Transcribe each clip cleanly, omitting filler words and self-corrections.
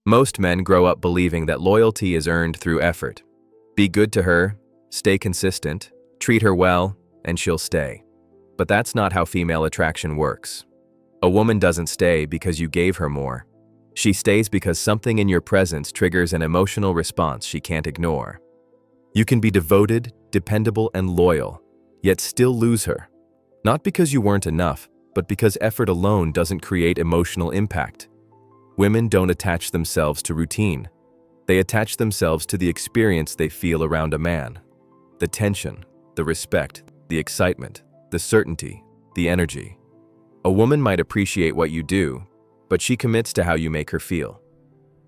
Most men grow up believing that loyalty is earned through effort. Be good to her, stay consistent, treat her well, and she'll stay. But that's not how female attraction works. A woman doesn't stay because you gave her more. She stays because something in your presence triggers an emotional response she can't ignore. You can be devoted, dependable, and loyal, yet still lose her. Not because you weren't enough, but because effort alone doesn't create emotional impact. Women don't attach themselves to routine. They attach themselves to the experience they feel around a man. The tension, the respect, the excitement, the certainty, the energy. A woman might appreciate what you do, but she commits to how you make her feel.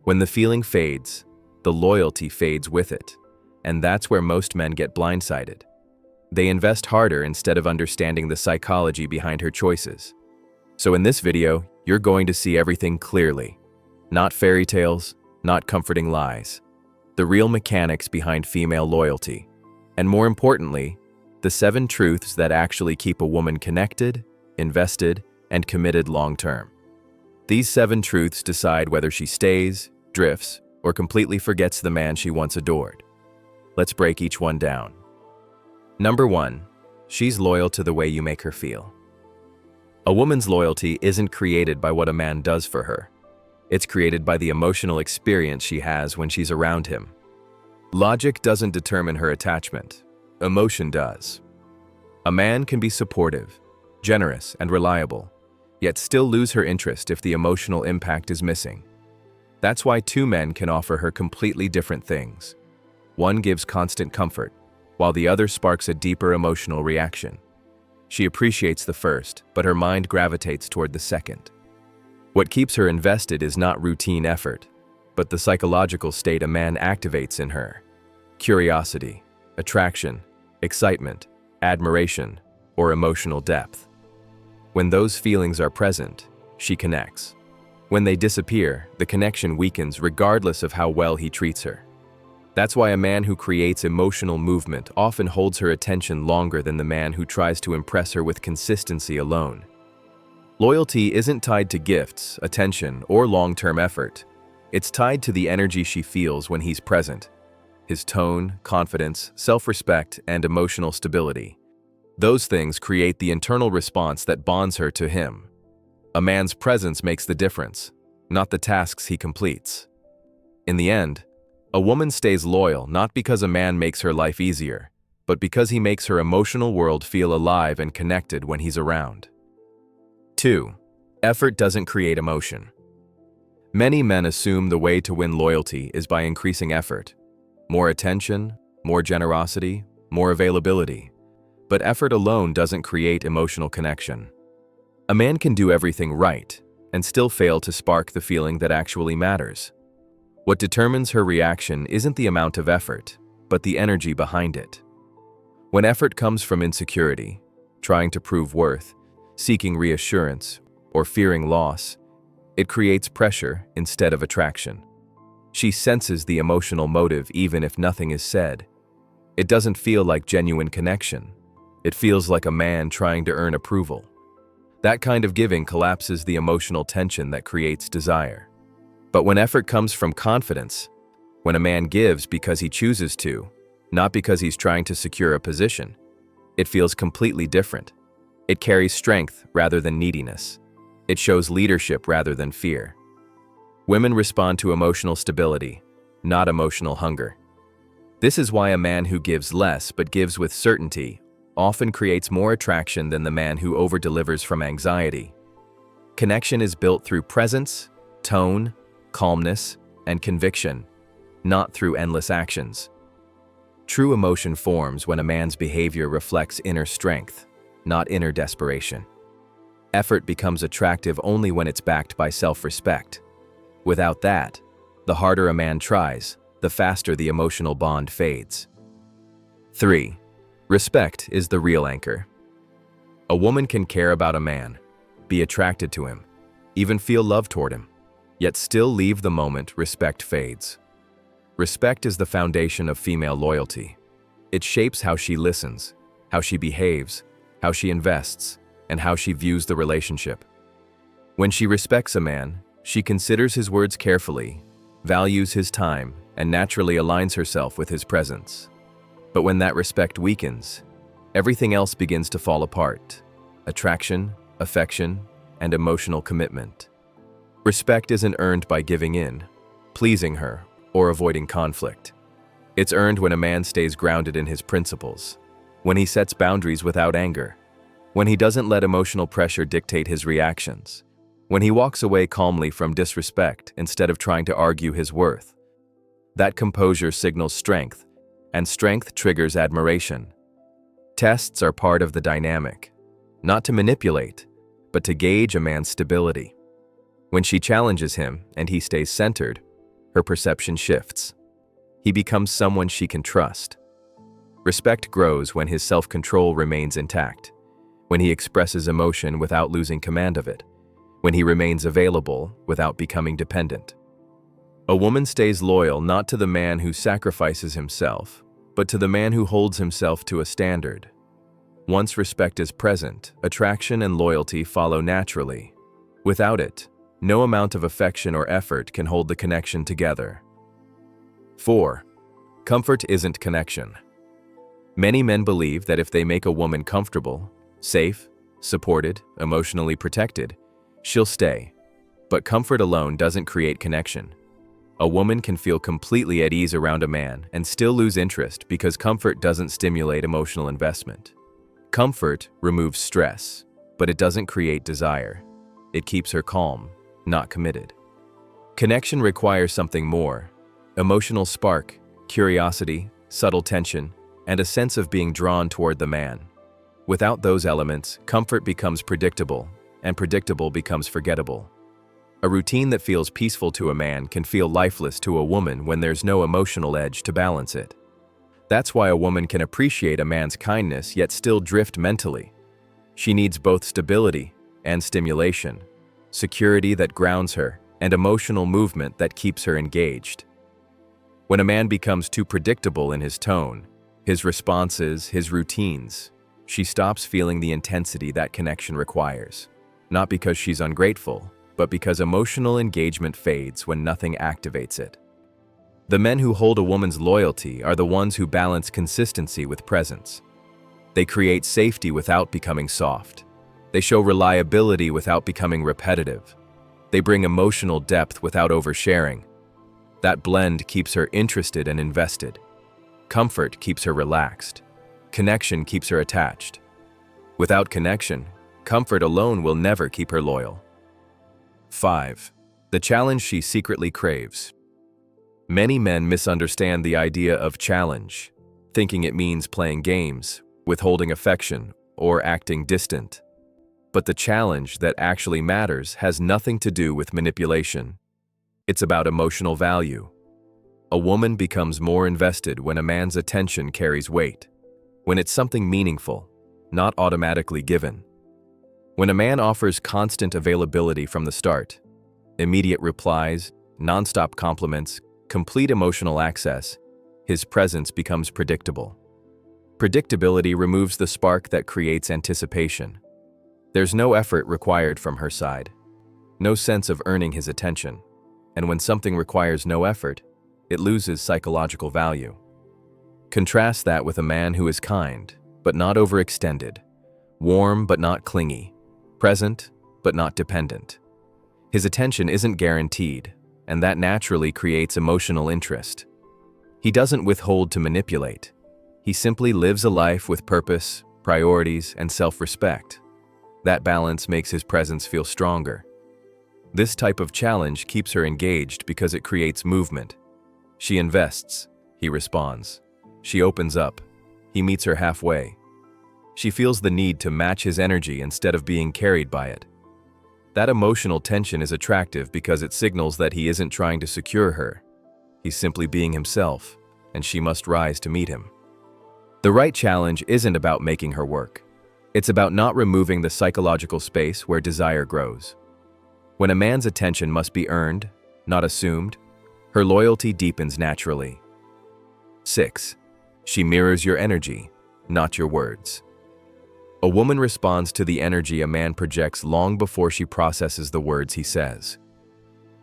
When the feeling fades, the loyalty fades with it, and that's where most men get blindsided. They invest harder instead of understanding the psychology behind her choices. So in this video, you're going to see everything clearly. Not fairy tales, not comforting lies. The real mechanics behind female loyalty. And more importantly, the 7 truths that actually keep a woman connected, invested, and committed long-term. These 7 truths decide whether she stays, drifts, or completely forgets the man she once adored. Let's break each one down. Number 1, she's loyal to the way you make her feel. A woman's loyalty isn't created by what a man does for her. It's created by the emotional experience she has when she's around him. Logic doesn't determine her attachment. Emotion does. A man can be supportive, generous, and reliable, yet still lose her interest if the emotional impact is missing. That's why 2 men can offer her completely different things. One gives constant comfort, while the other sparks a deeper emotional reaction. She appreciates the first, but her mind gravitates toward the second. What keeps her invested is not routine effort, but the psychological state a man activates in her. Curiosity, attraction, excitement, admiration, or emotional depth. When those feelings are present, she connects. When they disappear, the connection weakens regardless of how well he treats her. That's why a man who creates emotional movement often holds her attention longer than the man who tries to impress her with consistency alone. Loyalty isn't tied to gifts, attention, or long-term effort. It's tied to the energy she feels when he's present. His tone, confidence, self-respect, and emotional stability. Those things create the internal response that bonds her to him. A man's presence makes the difference, not the tasks he completes. In the end, a woman stays loyal not because a man makes her life easier, but because he makes her emotional world feel alive and connected when he's around. 2. Effort doesn't create emotion. Many men assume the way to win loyalty is by increasing effort. More attention, more generosity, more availability. But effort alone doesn't create emotional connection. A man can do everything right and still fail to spark the feeling that actually matters. What determines her reaction isn't the amount of effort, but the energy behind it. When effort comes from insecurity, trying to prove worth, seeking reassurance, or fearing loss, it creates pressure instead of attraction. She senses the emotional motive even if nothing is said. It doesn't feel like genuine connection. It feels like a man trying to earn approval. That kind of giving collapses the emotional tension that creates desire. But when effort comes from confidence, when a man gives because he chooses to, not because he's trying to secure a position, it feels completely different. It carries strength rather than neediness. It shows leadership rather than fear. Women respond to emotional stability, not emotional hunger. This is why a man who gives less but gives with certainty often creates more attraction than the man who over-delivers from anxiety. Connection is built through presence, tone, calmness, and conviction, not through endless actions. True emotion forms when a man's behavior reflects inner strength, not inner desperation. Effort becomes attractive only when it's backed by self-respect. Without that, the harder a man tries, the faster the emotional bond fades. 3. Respect is the real anchor. A woman can care about a man, be attracted to him, even feel love toward him, yet still leave the moment respect fades. Respect is the foundation of female loyalty. It shapes how she listens, how she behaves, how she invests, and how she views the relationship. When she respects a man, she considers his words carefully, values his time, and naturally aligns herself with his presence. But when that respect weakens, everything else begins to fall apart: attraction, affection, and emotional commitment. Respect isn't earned by giving in, pleasing her, or avoiding conflict. It's earned when a man stays grounded in his principles, when he sets boundaries without anger, when he doesn't let emotional pressure dictate his reactions, when he walks away calmly from disrespect instead of trying to argue his worth. That composure signals strength, and strength triggers admiration. Tests are part of the dynamic, not to manipulate, but to gauge a man's stability. When she challenges him and he stays centered, her perception shifts. He becomes someone she can trust. Respect grows when his self-control remains intact, when he expresses emotion without losing command of it, when he remains available without becoming dependent. A woman stays loyal not to the man who sacrifices himself, but to the man who holds himself to a standard. Once respect is present, attraction and loyalty follow naturally. Without it, no amount of affection or effort can hold the connection together. 4. Comfort isn't connection. Many men believe that if they make a woman comfortable, safe, supported, emotionally protected, she'll stay. But comfort alone doesn't create connection. A woman can feel completely at ease around a man and still lose interest because comfort doesn't stimulate emotional investment. Comfort removes stress, but it doesn't create desire. It keeps her calm, not committed. Connection requires something more: emotional spark, curiosity, subtle tension, and a sense of being drawn toward the man. Without those elements, comfort becomes predictable, and predictable becomes forgettable. A routine that feels peaceful to a man can feel lifeless to a woman when there's no emotional edge to balance it. That's why a woman can appreciate a man's kindness yet still drift mentally. She needs both stability and stimulation, security that grounds her, and emotional movement that keeps her engaged. When a man becomes too predictable in his tone, his responses, his routines, she stops feeling the intensity that connection requires. Not because she's ungrateful, but because emotional engagement fades when nothing activates it. The men who hold a woman's loyalty are the ones who balance consistency with presence. They create safety without becoming soft. They show reliability without becoming repetitive. They bring emotional depth without oversharing. That blend keeps her interested and invested. Comfort keeps her relaxed. Connection keeps her attached. Without connection, comfort alone will never keep her loyal. 5. The challenge she secretly craves. Many men misunderstand the idea of challenge, thinking it means playing games, withholding affection, or acting distant. But the challenge that actually matters has nothing to do with manipulation. It's about emotional value. A woman becomes more invested when a man's attention carries weight, when it's something meaningful, not automatically given. When a man offers constant availability from the start, immediate replies, nonstop compliments, complete emotional access, his presence becomes predictable. Predictability removes the spark that creates anticipation. There's no effort required from her side, no sense of earning his attention, and when something requires no effort, it loses psychological value. Contrast that with a man who is kind, but not overextended, warm but not clingy, present but not dependent. His attention isn't guaranteed, and that naturally creates emotional interest. He doesn't withhold to manipulate. He simply lives a life with purpose, priorities, and self-respect. That balance makes his presence feel stronger. This type of challenge keeps her engaged because it creates movement. She invests, he responds. She opens up, he meets her halfway. She feels the need to match his energy instead of being carried by it. That emotional tension is attractive because it signals that he isn't trying to secure her. He's simply being himself, and she must rise to meet him. The right challenge isn't about making her work. It's about not removing the psychological space where desire grows. When a man's attention must be earned, not assumed, her loyalty deepens naturally. 6. She mirrors your energy, not your words. A woman responds to the energy a man projects long before she processes the words he says.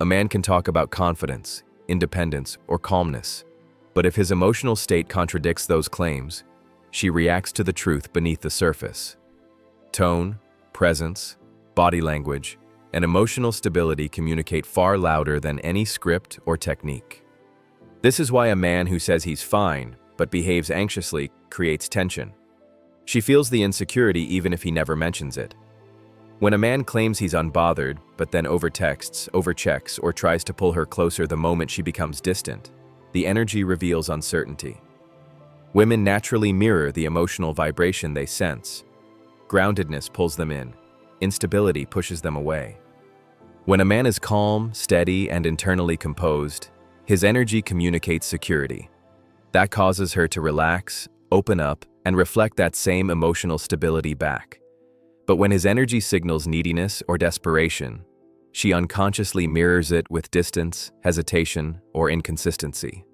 A man can talk about confidence, independence, or calmness. But if his emotional state contradicts those claims, she reacts to the truth beneath the surface. Tone, presence, body language, and emotional stability communicate far louder than any script or technique. This is why a man who says he's fine but behaves anxiously creates tension. She feels the insecurity even if he never mentions it. When a man claims he's unbothered but then overtexts, overchecks, or tries to pull her closer the moment she becomes distant, the energy reveals uncertainty. Women naturally mirror the emotional vibration they sense. Groundedness pulls them in. Instability pushes them away. When a man is calm, steady, and internally composed, his energy communicates security. That causes her to relax, open up, and reflect that same emotional stability back. But when his energy signals neediness or desperation, she unconsciously mirrors it with distance, hesitation, or inconsistency.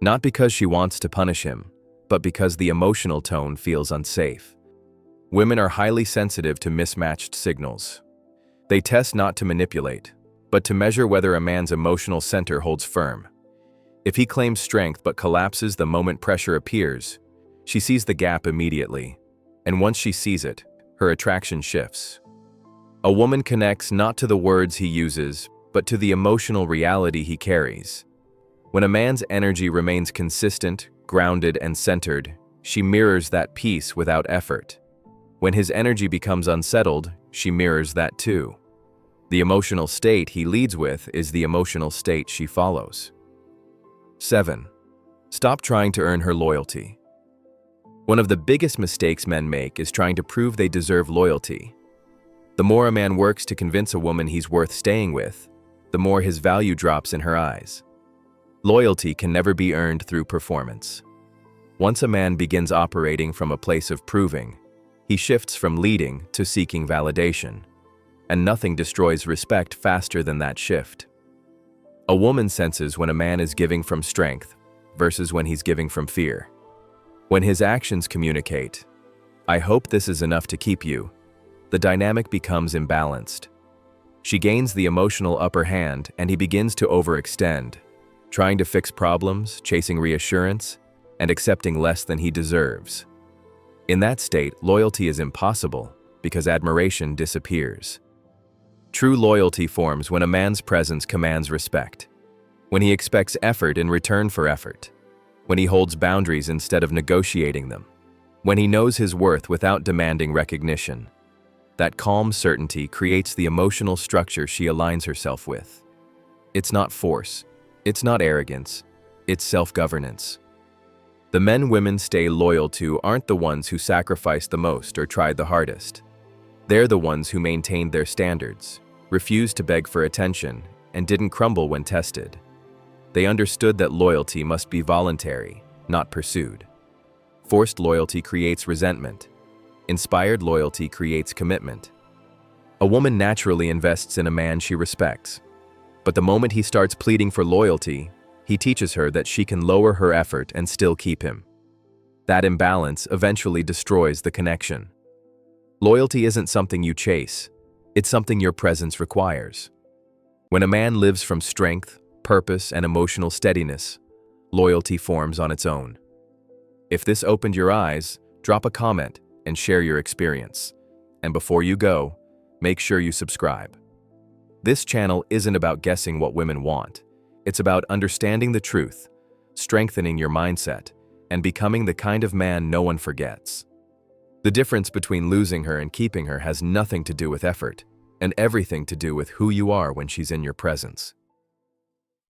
Not because she wants to punish him, but because the emotional tone feels unsafe. Women are highly sensitive to mismatched signals. They test not to manipulate, but to measure whether a man's emotional center holds firm. If he claims strength but collapses the moment pressure appears, she sees the gap immediately, and once she sees it, her attraction shifts. A woman connects not to the words he uses, but to the emotional reality he carries. When a man's energy remains consistent, grounded, and centered, she mirrors that peace without effort. When his energy becomes unsettled, she mirrors that too. The emotional state he leads with is the emotional state she follows. 7. Stop trying to earn her loyalty. One of the biggest mistakes men make is trying to prove they deserve loyalty. The more a man works to convince a woman he's worth staying with, the more his value drops in her eyes. Loyalty can never be earned through performance. Once a man begins operating from a place of proving, he shifts from leading to seeking validation, and nothing destroys respect faster than that shift. A woman senses when a man is giving from strength versus when he's giving from fear. When his actions communicate, "I hope this is enough to keep you," the dynamic becomes imbalanced. She gains the emotional upper hand and he begins to overextend, trying to fix problems, chasing reassurance, and accepting less than he deserves. In that state, loyalty is impossible because admiration disappears. True loyalty forms when a man's presence commands respect, when he expects effort in return for effort, when he holds boundaries instead of negotiating them, when he knows his worth without demanding recognition. That calm certainty creates the emotional structure she aligns herself with. It's not force, it's not arrogance, it's self-governance. The men women stay loyal to aren't the ones who sacrificed the most or tried the hardest. They're the ones who maintained their standards, refused to beg for attention, and didn't crumble when tested. They understood that loyalty must be voluntary, not pursued. Forced loyalty creates resentment. Inspired loyalty creates commitment. A woman naturally invests in a man she respects. But the moment he starts pleading for loyalty, he teaches her that she can lower her effort and still keep him. That imbalance eventually destroys the connection. Loyalty isn't something you chase, it's something your presence requires. When a man lives from strength, purpose, and emotional steadiness, loyalty forms on its own. If this opened your eyes, drop a comment and share your experience. And before you go, make sure you subscribe. This channel isn't about guessing what women want. It's about understanding the truth, strengthening your mindset, and becoming the kind of man no one forgets. The difference between losing her and keeping her has nothing to do with effort, and everything to do with who you are when she's in your presence.